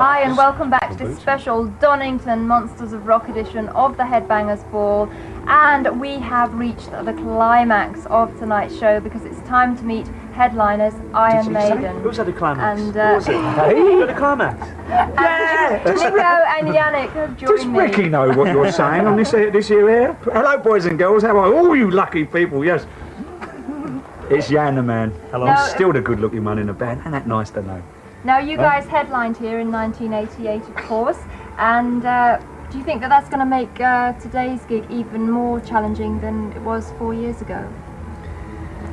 Hi and welcome back to this special Donington Monsters of Rock edition of the Headbangers Ball, and we have reached the climax of tonight's show because it's time to meet headliners Iron Maiden. Who's had a climax? And Who was it? Hey, you had a climax? Yeah! Nico and Yannick have joined Does me. Ricky know what you're saying on this year here? Hello boys and girls, how are all you lucky people, yes. It's Jan the man. Hello. No, Still the good looking man in the band, and that nice to know. Now you guys headlined here in 1988 of course, and do you think that that's going to make today's gig even more challenging than it was 4 years ago?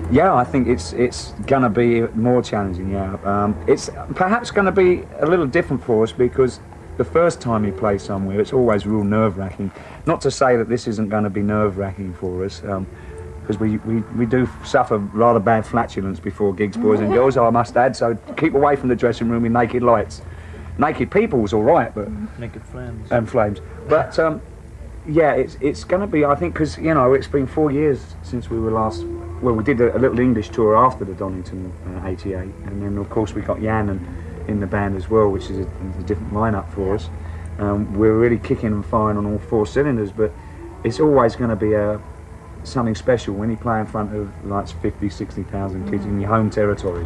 Yeah, I think it's going to be more challenging, yeah. It's perhaps going to be a little different for us because the first time you play somewhere, it's always real nerve-wracking. Not to say that this isn't going to be nerve-wracking for us, because we do suffer rather bad flatulence before gigs, boys and girls, I must add, so keep away from the dressing room with naked lights. Naked people's all right, but... Naked flames. And flames. But, yeah, it's going to be, I think, because, you know, it's been 4 years since we were last... Well, we did a little English tour after the Donington 88, and then, of course, we got Jan in the band as well, which is a different lineup for us. We're really kicking and firing on all four cylinders, but it's always going to be something special when you play in front of like 50, 60,000 kids in your home territory.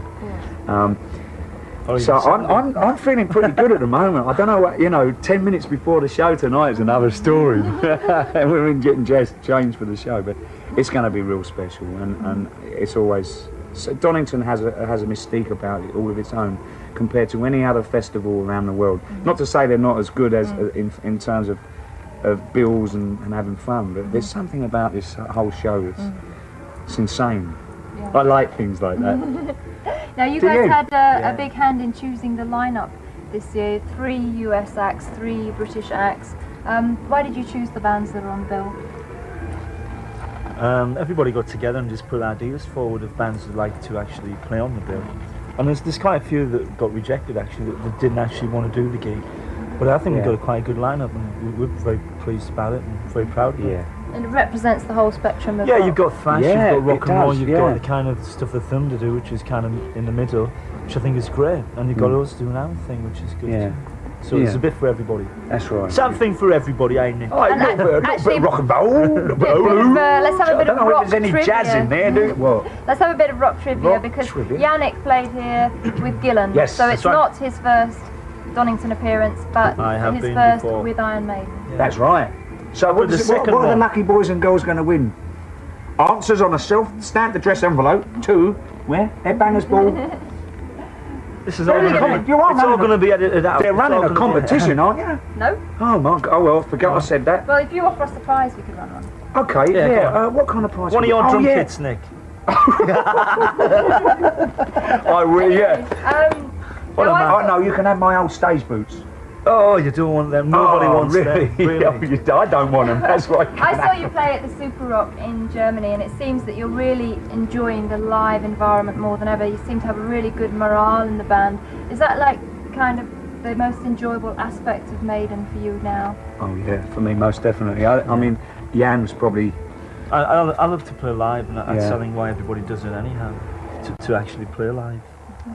So I'm feeling pretty good at the moment. I don't know what, you know, 10 minutes before the show tonight is another story. And we're in getting changed for the show, but it's going to be real special, and it's always... So Donington has a mystique about it all of its own compared to any other festival around the world. Not to say they're not as good as in terms of bills and having fun, but there's something about this whole show that's it's insane. Yeah. I like things like that. Now you guys had a big hand in choosing the lineup this year. 3 US acts, 3 British acts. Why did you choose the bands that are on the bill? Everybody got together and just put ideas forward of bands who'd like to actually play on the bill. And there's quite a few that got rejected actually, that didn't actually want to do the gig. But I think we've got quite a good lineup, and we're very pleased about it and very proud of it. And it represents the whole spectrum of rock. You've got thrash, you've got rock and roll, you've got the kind of stuff that Thunder do, which is kind of in the middle, which I think is great. And you've got us doing our thing, which is good too. So there's a bit for everybody. That's right. Something for everybody, ain't it? Oh, a little bit of rock and roll. Let's have a bit of rock trivia. I don't know if there's any jazz in there, do you? What? Let's have a bit of rock trivia because Yannick played here with Gillan. Yes, so it's not his first Donington appearance, but his first with Iron Maiden. Yeah. That's right. So what are the lucky boys and girls going to win? Answers on a self-stamped address envelope to where? Headbangers Ball. This is all going to be. It's all going to be edited out. They're running a competition, aren't you? No. Oh my God! Oh well, I forgot I said that. Well, if you offer us a prize, we could run one. Okay. Yeah. What kind of prize? One of your drum kits, Nick. I will. Yeah. I know you can have my old stage boots. Oh, you don't want them. Nobody wants them. Really? I don't want them. That's why. I saw you play at the Super Rock in Germany, and it seems that you're really enjoying the live environment more than ever. You seem to have a really good morale in the band. Is that like kind of the most enjoyable aspect of Maiden for you now? Oh yeah, for me most definitely. I mean, Jan's probably. I love to play live, and that's I think why everybody does it anyhow, to actually play live.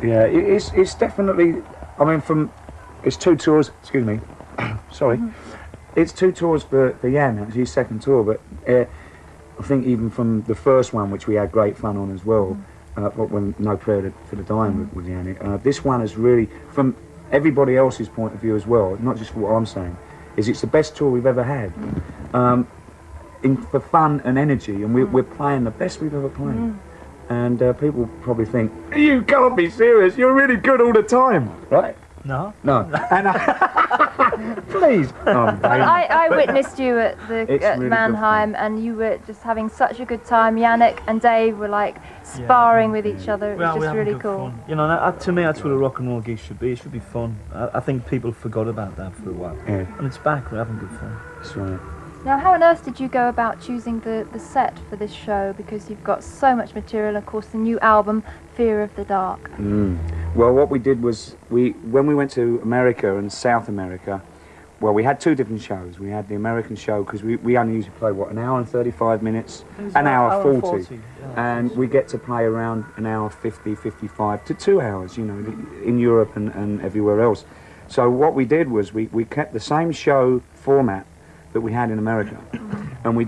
Yeah, it's definitely. I mean, it's 2 tours. Excuse me. Sorry. It's 2 tours for Jan. Actually, his second tour. But I think even from the first one, which we had great fun on as well, when No Prayer for the Dying with Jan. This one is really, from everybody else's point of view as well, not just for what I'm saying, it's the best tour we've ever had. For fun and energy, and we're playing the best we've ever played. And people probably think, you can't be serious, you're really good all the time, right? No. And please. I witnessed you at really Mannheim, and you were just having such a good time. Yannick and Dave were like sparring with each other. It was just really cool. Fun. You know, to me that's what a rock and roll gig should be. It should be fun. I think people forgot about that for a while. And it's back, we're having good fun. That's right. Now, how on earth did you go about choosing the set for this show? Because you've got so much material, of course, the new album, Fear of the Dark. Well, what we did was, when we went to America and South America, well, we had 2 different shows. We had the American show, because we only usually play, an hour and 35 minutes, an hour 40. And we get to play around an hour 50, 55 to 2 hours, you know, in Europe and everywhere else. So what we did was we kept the same show format that we had in America, and we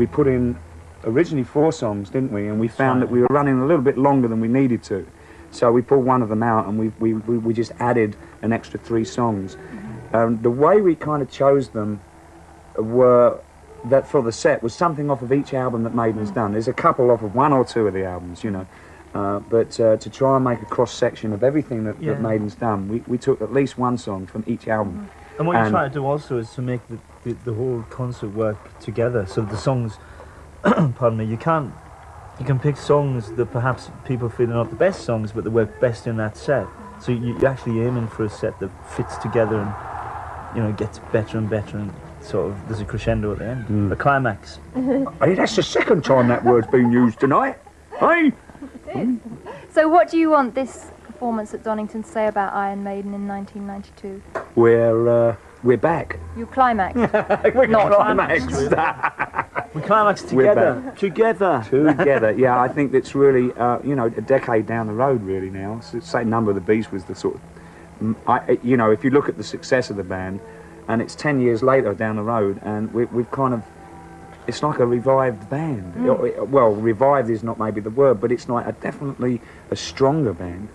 put in originally 4 songs, didn't we? And we found that we were running a little bit longer than we needed to. So we pulled one of them out, and we just added an extra 3 songs. The way we kind of chose them were that for the set was something off of each album that Maiden's done. There's a couple off of 1 or 2 of the albums, you know. But to try and make a cross-section of everything that Maiden's done, we took at least 1 song from each album. And what you try to do also is to make the whole concert work together. So the songs, pardon me, you can pick songs that perhaps people feel are not the best songs, but they work best in that set. So you're actually aiming for a set that fits together and, you know, gets better and better, and sort of there's a crescendo at the end, a climax. Hey, that's the second time that word's been used tonight. Hey. So what do you want this performance at Donington to say about Iron Maiden in 1992? We're back. Your climax. We're Not climaxed. We climax together. Together, yeah. I think it's really, you know, a decade down the road really now. So, say Number of the Beast was the sort of, you know, if you look at the success of the band, and it's 10 years later down the road, and we've kind of, it's like a revived band. Well, revived is not maybe the word, but it's like definitely a stronger band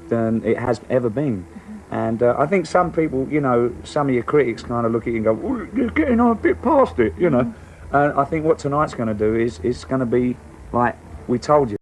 than it has ever been. And I think some people, you know, some of your critics kind of look at you and go, oh, you're getting on a bit past it, you know. And I think what tonight's going to do is it's going to be like, we told you.